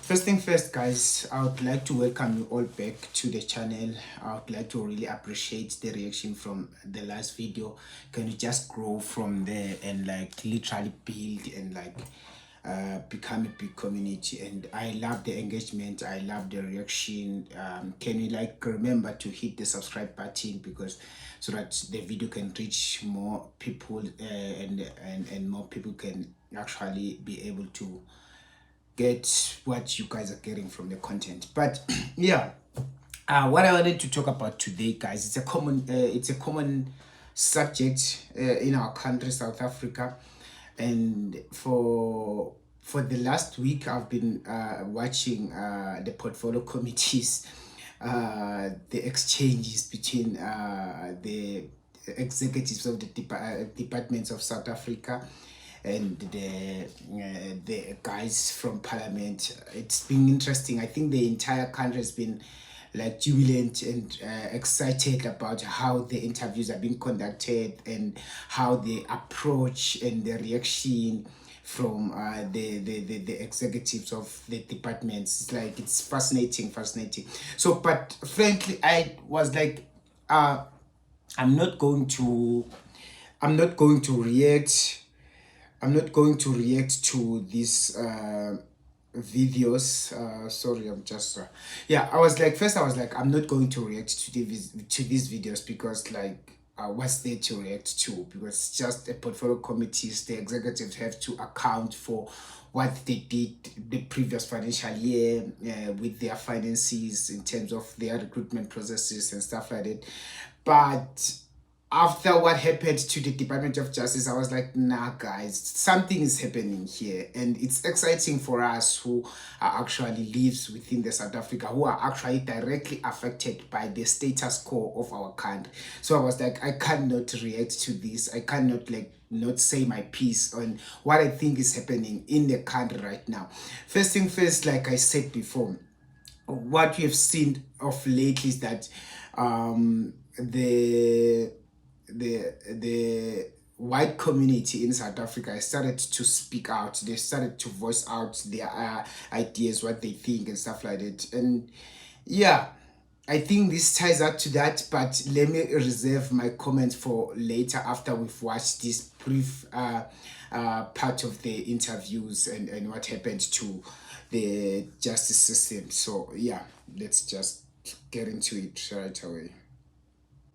First thing first, guys, I would like to welcome you all back to the channel. I would like to really appreciate the reaction from the last video. Can you just grow from there and like literally build and like become a big community? And I love the engagement. I love the reaction. Can you like remember to hit the subscribe button, because so that the video can reach more people, and more people can actually be able to get what you guys are getting from the content. But yeah, what I wanted to talk about today, guys, it's a common subject in our country, South Africa. And for the last week, I've been watching the portfolio committees, the exchanges between the executives of the departments of South Africa and the guys from parliament. It's been interesting. I think the entire country has been like jubilant and excited about how the interviews are being conducted and how the approach and the reaction from the executives of the departments. It's like it's fascinating. So, but frankly, I was like, I'm not going to react. I'm not going to react to these videos. Sorry, I'm just yeah. I was like, I'm not going to react to these videos, because like what's there to react to? Because it's just a portfolio committees. The executives have to account for what they did the previous financial year with their finances in terms of their recruitment processes and stuff like that. But after what happened to the Department of Justice, I was like, nah, guys, something is happening here. And it's exciting for us who are actually lives within the South Africa, who are actually directly affected by the status quo of our country. So I was like, I cannot react to this. I cannot like not say my piece on what I think is happening in the country right now. First thing first, like I said before, what we have seen of lately is that the white community in South Africa has started to speak out. They started to voice out their ideas, what they think and stuff like that. And yeah, I think this ties up to that, but let me reserve my comments for later after we've watched this brief part of the interviews and what happened to the justice system. So yeah, let's just get into it right away.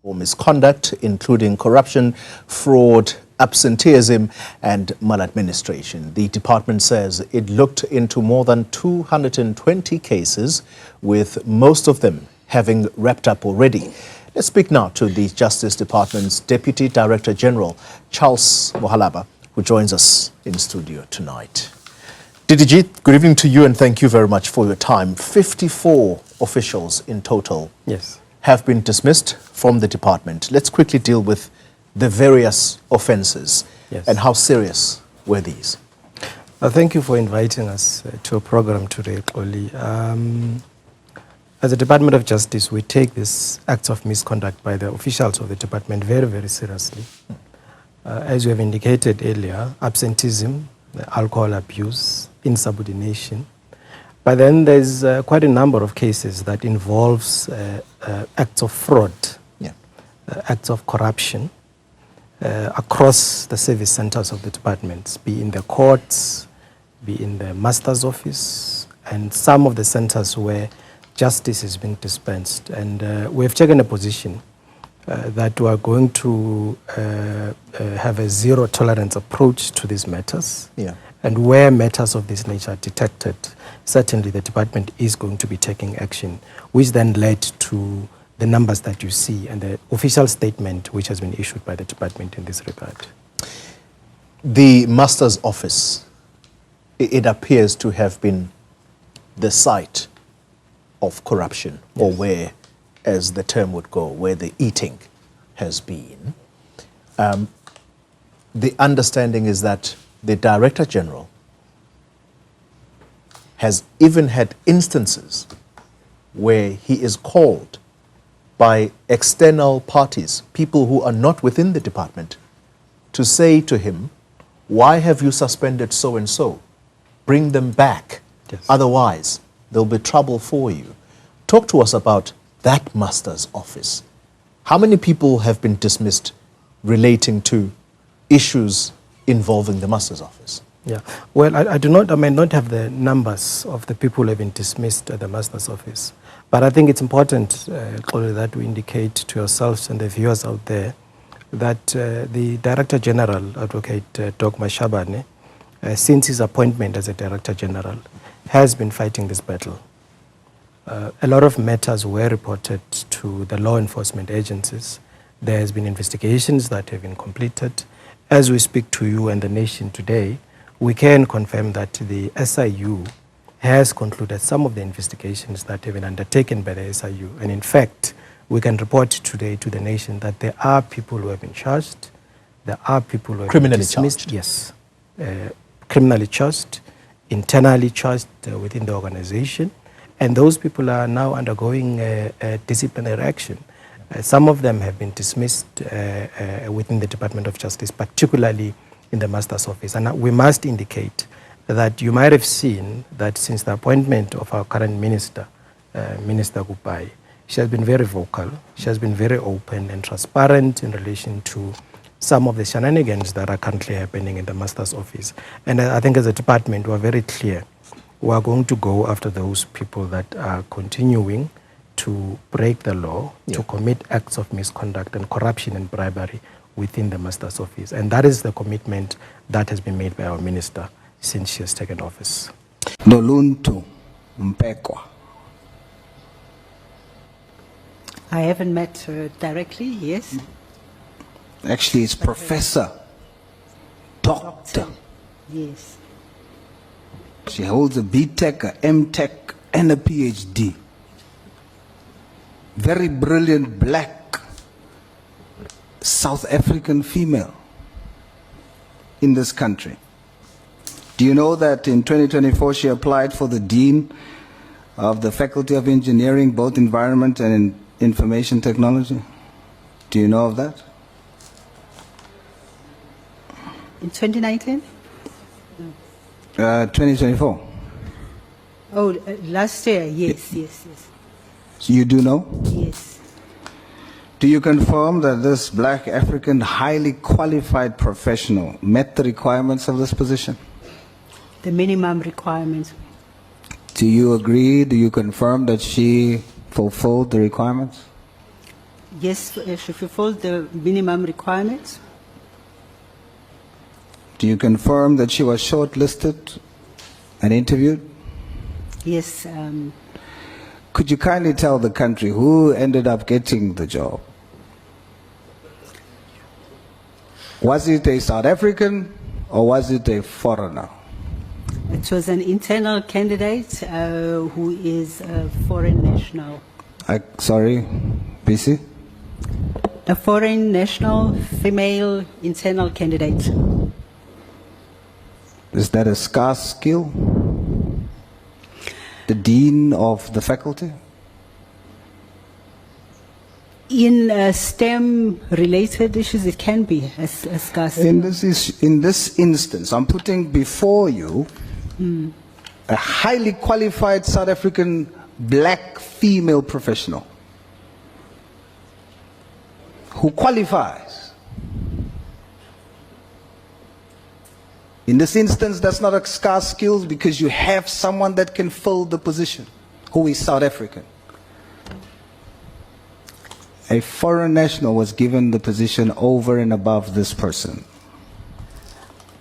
Or misconduct, including corruption, fraud, absenteeism, and maladministration. The department says it looked into more than 220 cases, with most of them having wrapped up already. Let's speak now to the Justice Department's Deputy Director General, Charles Mohalaba, who joins us in studio tonight. DDG, good evening to you, and thank you very much for your time. 54 officials in total. Yes. Have been dismissed from the department. Let's quickly deal with the various offences. Yes. And how serious were these? Thank you for inviting us to a program today, Oli. As a Department of Justice, we take these acts of misconduct by the officials of the department very, very seriously. As you have indicated earlier, absenteeism, alcohol abuse, insubordination. But then there's quite a number of cases that involves acts of fraud, acts of corruption across the service centers of the departments, be in the courts, be in the master's office, and some of the centers where justice is being dispensed. And we've taken a position that we are going to have a zero tolerance approach to these matters. Yeah. And where matters of this nature are detected, certainly the department is going to be taking action, which then led to the numbers that you see and the official statement which has been issued by the department in this regard. The master's office, it appears to have been the site of corruption, yes, or where, as the term would go, where the eating has been. The understanding is that the Director General has even had instances where he is called by external parties, people who are not within the department, to say to him, why have you suspended so-and-so? Bring them back. Yes. Otherwise, there'll be trouble for you. Talk to us about that master's office. How many people have been dismissed relating to issues involving the master's office? Yeah. Well, I may not have the numbers of the people who have been dismissed at the master's office, but I think it's important, Xolo, that we indicate to yourselves and the viewers out there that the Director General, Advocate Doc Mashabane, since his appointment as a Director General, has been fighting this battle. A lot of matters were reported to the law enforcement agencies. There has been investigations that have been completed. As we speak to you and the nation today, we can confirm that the SIU has concluded some of the investigations that have been undertaken by the SIU. And in fact, we can report today to the nation that there are people who have been charged. There are people who have been dismissed. Charged? Yes. Criminally charged, internally charged within the organization. And those people are now undergoing disciplinary action. Some of them have been dismissed within the Department of Justice, particularly in the Master's Office. And we must indicate that you might have seen that since the appointment of our current minister, Minister Kupai, she has been very vocal, she has been very open and transparent in relation to some of the shenanigans that are currently happening in the Master's Office. And I think as a department, we are very clear. We are going to go after those people that are continuing to break the law, to commit acts of misconduct and corruption and bribery within the Master's Office. And that is the commitment that has been made by our minister since she has taken office. Noluntu Mpekwa. I haven't met her directly, yes. Actually, it's Professor, Doctor. Yes. She holds a BTech, a MTech, and a PhD. Very brilliant black South African female in this country. Do you know that in 2024 she applied for the Dean of the Faculty of Engineering, both Environment and Information Technology? Do you know of that? In 2019? 2024. Oh, last year, yes, yes, yes. So you do know? Yes. Do you confirm that this black African highly qualified professional met the requirements of this position? The minimum requirements. Do you agree, do you confirm that she fulfilled the requirements? Yes, she fulfilled the minimum requirements. Do you confirm that she was shortlisted and interviewed? Yes. Could you kindly tell the country who ended up getting the job? Was it a South African or was it a foreigner? It was an internal candidate who is a foreign national. Sorry, BC? A foreign national female internal candidate. Is that a scarce skill? The dean of the faculty? In STEM-related issues, it can be a scarce skill. In this instance, I'm putting before you a highly qualified South African black female professional who qualifies. In this instance, that's not a scarce skill because you have someone that can fill the position who is South African. A foreign national was given the position over and above this person.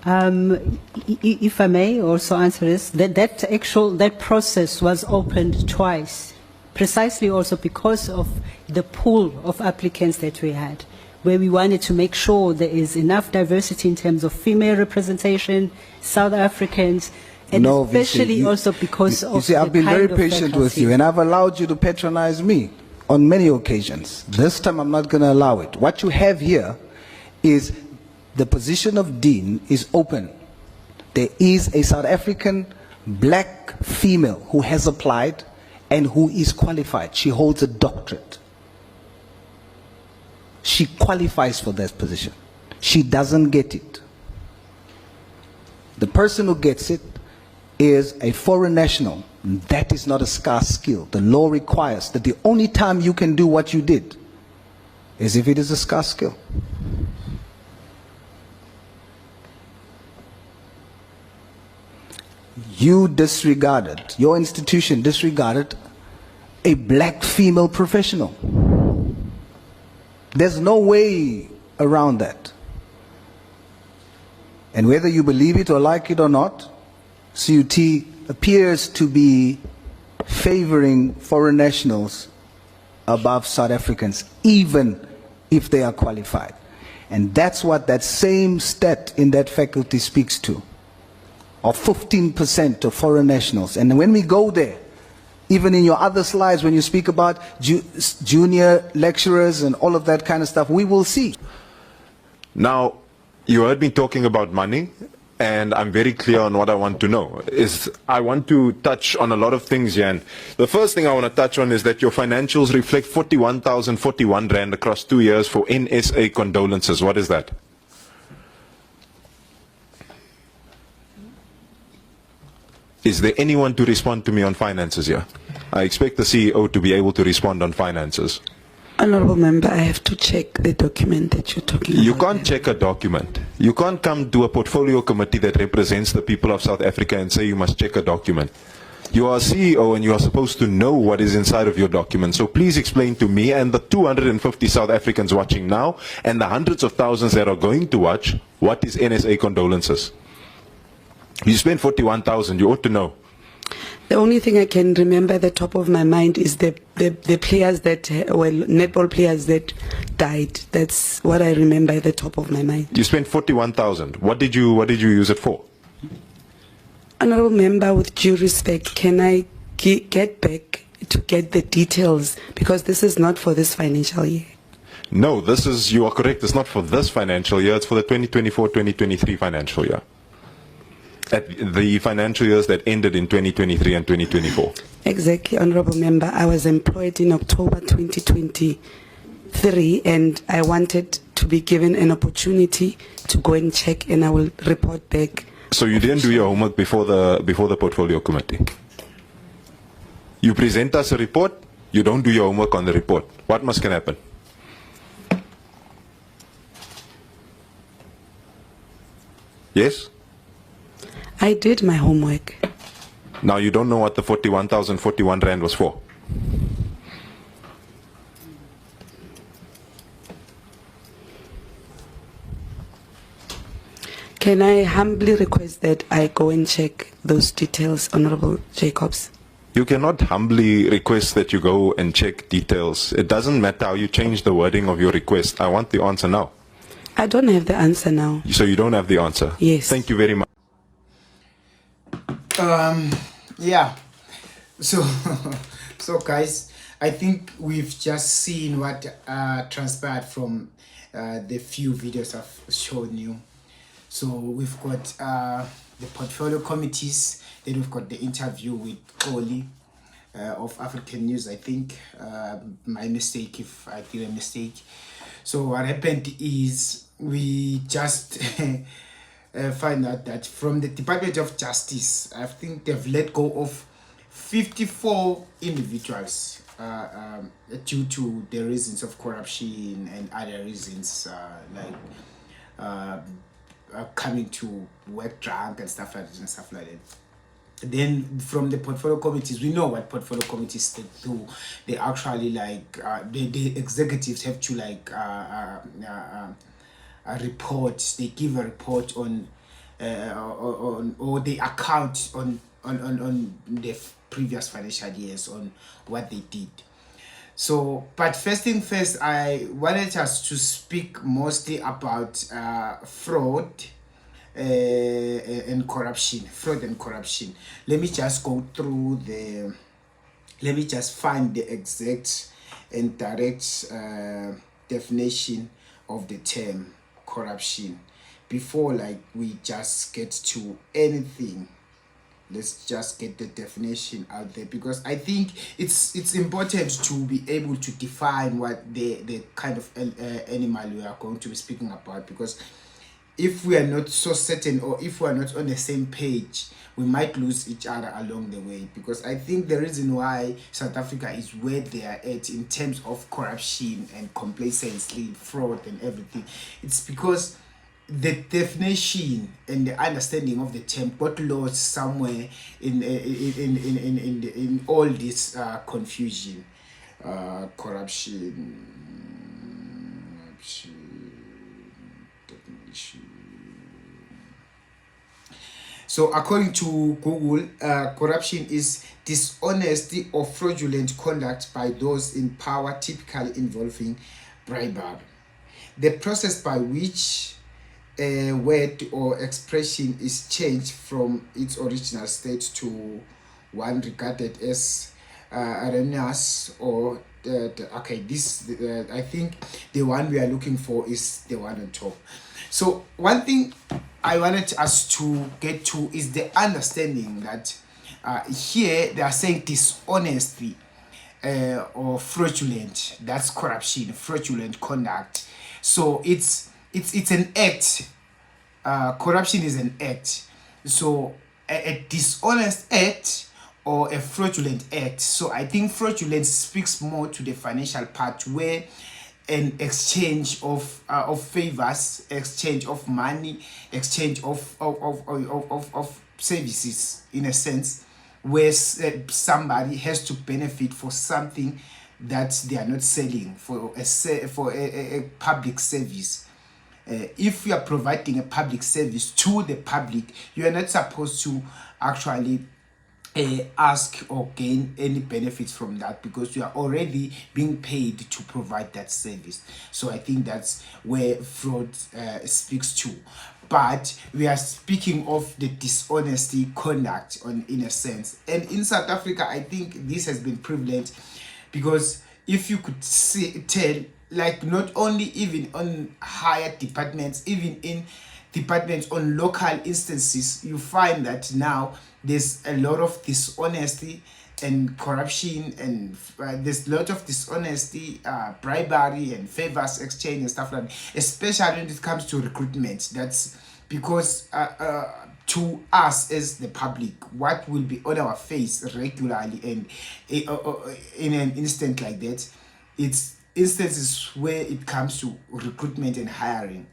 If I may also answer this, that process was opened twice, precisely also because of the pool of applicants that we had, where we wanted to make sure there is enough diversity in terms of female representation, South Africans, and No, especially VC, also because of you see, I've been the very kind of patient with faculty. you, and I've allowed you to patronize me on many occasions. This time I'm not going to allow it. What you have here is the position of dean is open. There is a South African black female who has applied and who is qualified. She holds a doctorate. She qualifies for that position. She doesn't get it. The person who gets it is a foreign national. That is not a scarce skill. The law requires that the only time you can do what you did is if it is a scarce skill. You disregarded, your institution disregarded a black female professional. There's no way around that. And whether you believe it or like it or not, CUT appears to be favoring foreign nationals above South Africans, even if they are qualified. And that's what that same stat in that faculty speaks to, of 15% of foreign nationals. And when we go there, even in your other slides, when you speak about junior lecturers and all of that kind of stuff, we will see. Now, you heard me talking about money, and I'm very clear on what I want to know. I want to touch on a lot of things, Jan. The first thing I want to touch on is that your financials reflect 41,041 Rand across 2 years for NSA condolences. What is that? Is there anyone to respond to me on finances here? I expect the CEO to be able to respond on finances. Honorable Member, I have to check the document that you're talking about. You can't check a document. You can't come to a portfolio committee that represents the people of South Africa and say you must check a document. You are a CEO and you are supposed to know what is inside of your document. So please explain to me and the 250 South Africans watching now and the hundreds of thousands that are going to watch, what is NSA condolences? You spent 41,000, you ought to know. The only thing I can remember at the top of my mind is the players that, well, netball players that died. That's what I remember at the top of my mind. You spent 41,000. What did you use it for? Honorable Member, with due respect, can I get back to get the details? Because this is not for this financial year. No, you are correct. It's not for this financial year. It's for the 2024-2023 financial year. At the financial years that ended in 2023 and 2024. Exactly, Honorable Member. I was employed in October 2023 and I wanted to be given an opportunity to go and check, and I will report back. So you didn't do your homework before the portfolio committee? You present us a report, you don't do your homework on the report. What can happen? Yes? I did my homework. Now you don't know what the 41,041 Rand was for. Can I humbly request that I go and check those details, Honorable Jacobs? You cannot humbly request that you go and check details. It doesn't matter how you change the wording of your request. I want the answer now. I don't have the answer now. So you don't have the answer? Yes. Thank you very much. Yeah, so guys, I think we've just seen what transpired from the few videos I've shown you. So we've got the portfolio committees, then we've got the interview with Oli of African News, I think. My mistake if I did a mistake. So what happened is we just find out that from the Department of Justice, I think they've let go of 54 individuals due to the reasons of corruption and other reasons like coming to work drunk and stuff like that. Then from the portfolio committees, we know what portfolio committees do. They actually like the executives have to like a report. They give a report on or they account on the previous financial years on what they did. So, but first thing first, I wanted us to speak mostly about fraud and corruption. Let me just go through let me just find the exact and direct definition of the term corruption before like we just get to anything. Let's just get the definition out there, because I think it's important to be able to define what the kind of animal we are going to be speaking about, because if we are not so certain, or if we are not on the same page, we might lose each other along the way. Because I think the reason why South Africa is where they are at in terms of corruption and complacency, fraud and everything, it's because the definition and the understanding of the term got lost somewhere in all this confusion. Corruption, definition. So according to Google, corruption is dishonesty or fraudulent conduct by those in power, typically involving bribery. The process by which a word or expression is changed from its original state to one regarded as erroneous or okay, this I think the one we are looking for is the one on top. So one thing I wanted us to get to is the understanding that here they are saying dishonesty or fraudulent. That's corruption, fraudulent conduct. So it's an act. Corruption is an act. So a dishonest act or a fraudulent act. So I think fraudulent speaks more to the financial part, where an exchange of favors, exchange of money, exchange of services, in a sense, where somebody has to benefit for something that they are not selling, for a public service. If you are providing a public service to the public, you are not supposed to actually ask or gain any benefits from that, because you are already being paid to provide that service. So I think that's where fraud speaks to. But we are speaking of the dishonesty conduct in a sense. And in South Africa, I think this has been prevalent, because if you could tell, like, not only even on higher departments, even in departments on local instances, you find that now there's a lot of dishonesty and corruption, and there's a lot of dishonesty, bribery and favors exchange and stuff like that, especially when it comes to recruitment. That's because to us as the public, what will be on our face regularly and in an instant like that, it's instances where it comes to recruitment and hiring.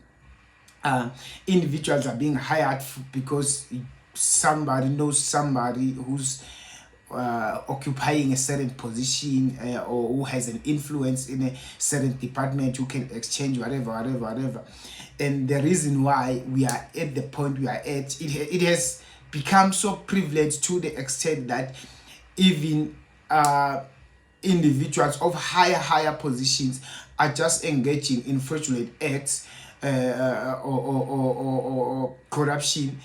Individuals are being hired because somebody knows somebody who's occupying a certain position, or who has an influence in a certain department, who can exchange whatever. And the reason why we are at the point we are at, it has become so privileged to the extent that even individuals of higher positions are just engaging in fraudulent acts or corruption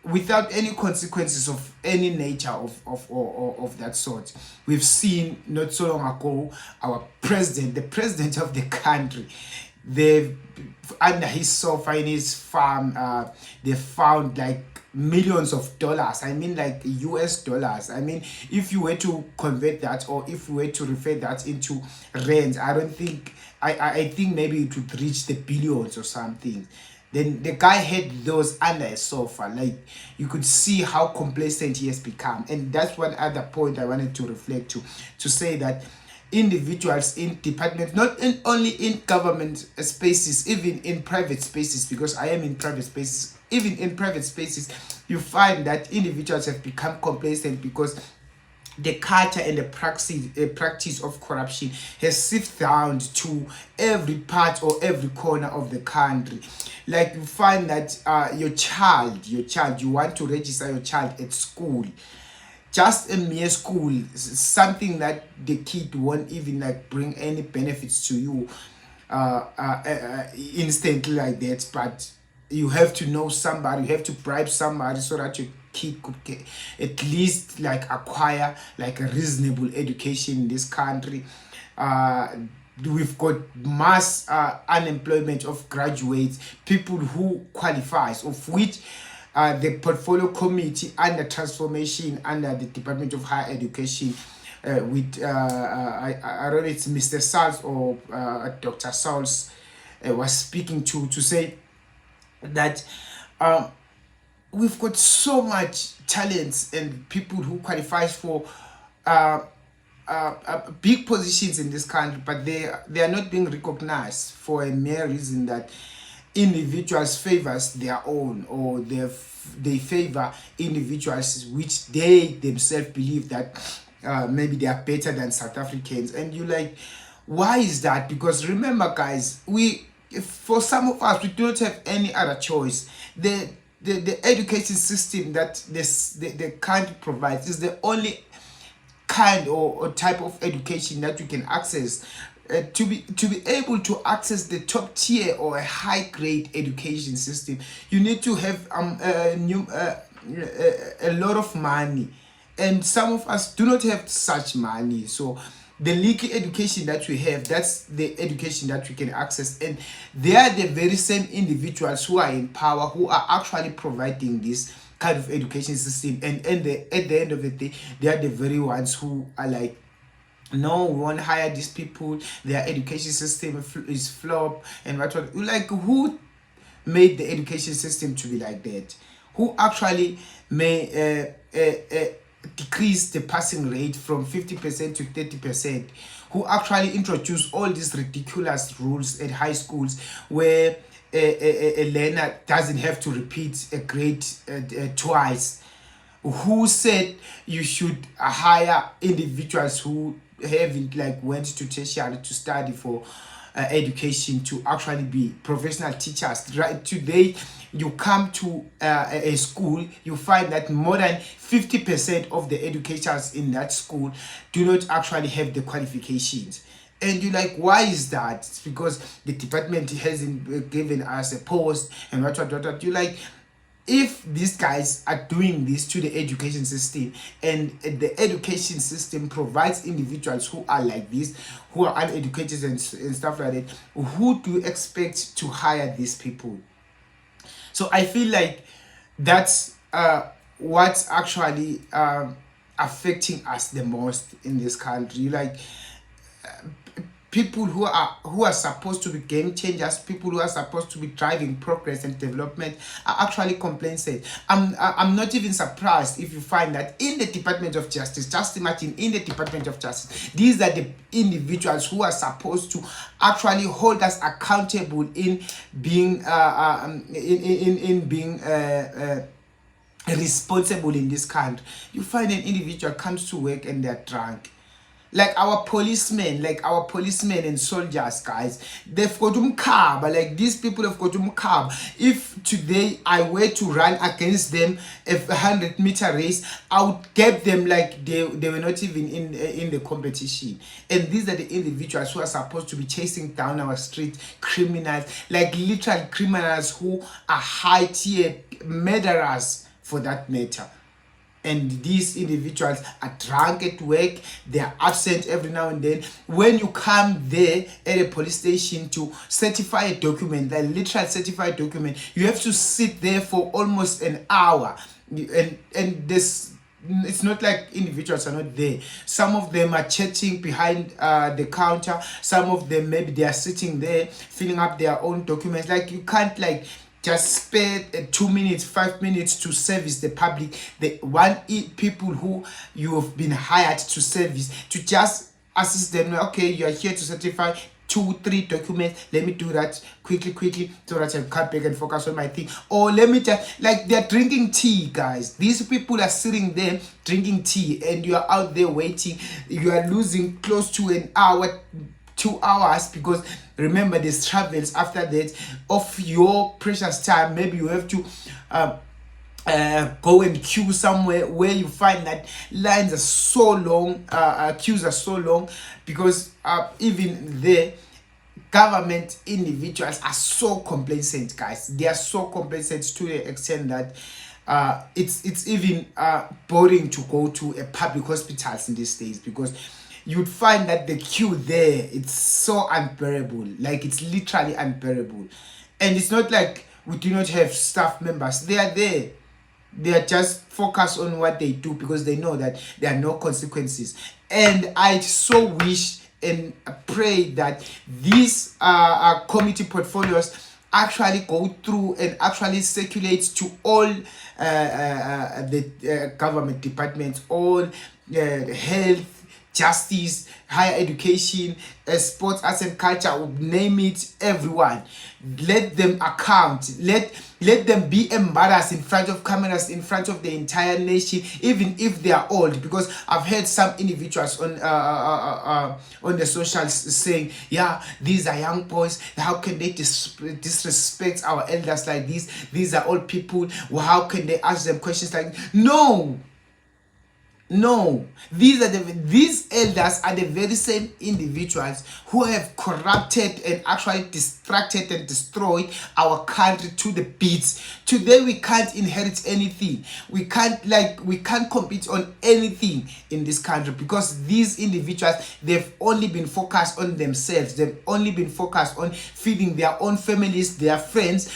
without any consequences of any nature of that sort. We've seen not so long ago our president, the president of the country, they under his sofa in his farm, they found like millions of dollars. I mean, like US dollars. I mean, if you were to convert that, or if you were to refer that into rands, I think maybe it would reach the billions or something. Then the guy had those under a sofa. Like, you could see how complacent he has become. And that's one other point I wanted to reflect to say that individuals in departments, not only in government spaces, even in private spaces, because I am in private spaces, even in private spaces, you find that individuals have become complacent because the culture and the practice of corruption has sifted down to every part or every corner of the country. Like, you find that your child, you want to register your child at school, just a mere school, something that the kid won't even like bring any benefits to you instantly like that, but you have to know somebody, you have to bribe somebody so that your kid could get, at least like acquire like a reasonable education in this country. We've got mass unemployment of graduates, people who qualifies, of which the portfolio committee under transformation under the Department of Higher Education with I don't know, it's Mr. Sals or Dr. Sals was speaking to say that we've got so much talents and people who qualifies for uh, big positions in this country, but they are not being recognized for a mere reason that individuals favors their own, or they favor individuals which they themselves believe that maybe they are better than South Africans. And you like, why is that? Because remember, guys, for some of us, we don't have any other choice. The education system that the country provides is the only kind or type of education that you can access. To be able to access the top tier or a high grade education system, you need to have a lot of money, and some of us do not have such money. So the legal education that we have, that's the education that we can access, and they are the very same individuals who are in power who are actually providing this kind of education system. And at the end of the day, they are the very ones who are like, no, we won't hire these people, their education system is flop and what. Like, who made the education system to be like that? Who actually may decrease the passing rate from 50% to 30%? Who actually introduced all these ridiculous rules at high schools where a learner doesn't have to repeat a grade twice? Who said you should hire individuals who haven't like went to tertiary to study for education to actually be professional teachers? Right today, you come to a school, you find that more than 50% of the educators in that school do not actually have the qualifications. And you're like, why is that? It's because the department hasn't given us a post and what. You're like, if these guys are doing this to the education system, and the education system provides individuals who are like this, who are uneducated and stuff like that, who do you expect to hire these people? So I feel like that's what's actually affecting us the most in this country. Like, people who are supposed to be game changers, people who are supposed to be driving progress and development, are actually complacent. I'm not even surprised if you find that in the Department of Justice, just imagine, in the Department of Justice, these are the individuals who are supposed to actually hold us accountable in being in being responsible in this country. You find an individual comes to work and they're drunk. Like our policemen and soldiers, guys, they've got umkhaba. Like, these people have got umkhaba. If today I were to run against them a 100-meter race, I would get them like they were not even in the competition. And these are the individuals who are supposed to be chasing down our street criminals, like literal criminals who are high tier murderers for that matter. And these individuals are drunk at work, they are absent every now and then. When you come there at a police station to certify a document, a literal certified document, you have to sit there for almost an hour. And this, it's not like individuals are not there. Some of them are chatting behind the counter. Some of them, maybe they are sitting there filling up their own documents. Like, you can't like just spare 2 minutes, 5 minutes to service the public. The people who you have been hired to service, to just assist them. Okay, you are here to certify 2-3 documents. Let me do that quickly so that I can come back and focus on my thing. Or let me just, like, they're drinking tea, guys. These people are sitting there drinking tea, and you are out there waiting. You are losing close to an hour, 2 hours, because remember, there's travels after that of your precious time. Maybe you have to go and queue somewhere where you find that lines are so long, queues are so long, because even the government individuals are so complacent, guys. They are so complacent to the extent that it's even boring to go to a public hospitals in these days, because you'd find that the queue there, it's so unbearable. Like, it's literally unbearable. And it's not like we do not have staff members. They are there. They are just focused on what they do, because they know that there are no consequences. And I so wish and pray that these committee portfolios actually go through and actually circulate to all the government departments, all health, justice, higher education, sports, arts and culture, name it, everyone. Let them account. Let them be embarrassed in front of cameras, in front of the entire nation, even if they are old. Because I've heard some individuals on the socials saying, yeah, these are young boys. How can they disrespect our elders like this? These are old people. Well, how can they ask them questions like this? No, these elders are the very same individuals who have corrupted and actually distracted and destroyed our country to the bits. Today we can't inherit anything. We can't compete on anything in this country because these individuals, they've only been focused on themselves. They've only been focused on feeding their own families, their friends,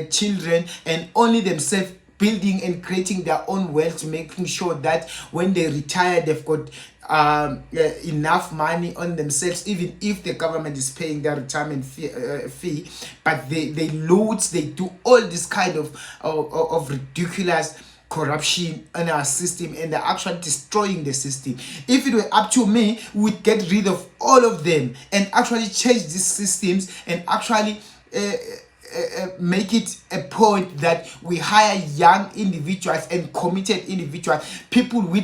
children, and only themselves, building and creating their own wealth, making sure that when they retire, they've got enough money on themselves, even if the government is paying their retirement fee. But they loot, they do all this kind of ridiculous corruption in our system, and they're actually destroying the system. If it were up to me, we'd get rid of all of them and actually change these systems and actually make it a point that we hire young individuals and committed individuals, people with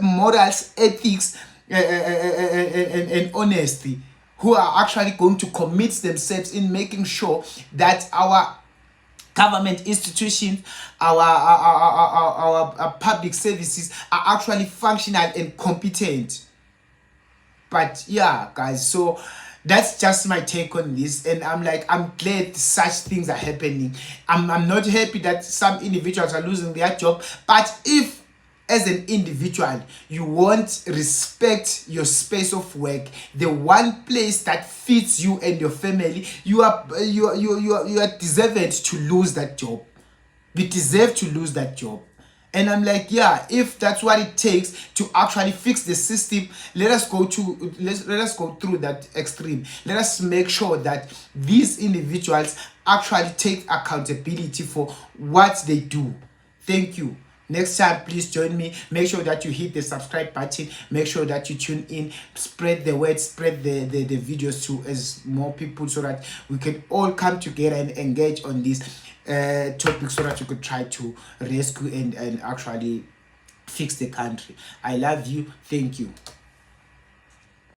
morals, ethics, and honesty, who are actually going to commit themselves in making sure that our government institutions, our public services are actually functional and competent. But yeah, guys, so that's just my take on this, and I'm glad such things are happening. I'm not happy that some individuals are losing their job, but if as an individual you won't respect your space of work, the one place that fits you and your family, you are deserved to lose that job. We deserve to lose that job. And I'm like, yeah, if that's what it takes to actually fix the system, let us go through that extreme. Let us make sure that these individuals actually take accountability for what they do. Thank you. Next time, please join me. Make sure that you hit the subscribe button. Make sure that you tune in. Spread the word, spread the videos to as more people, so that we can all come together and engage on this topic, so that you could try to rescue and actually fix the country. I love you. Thank you.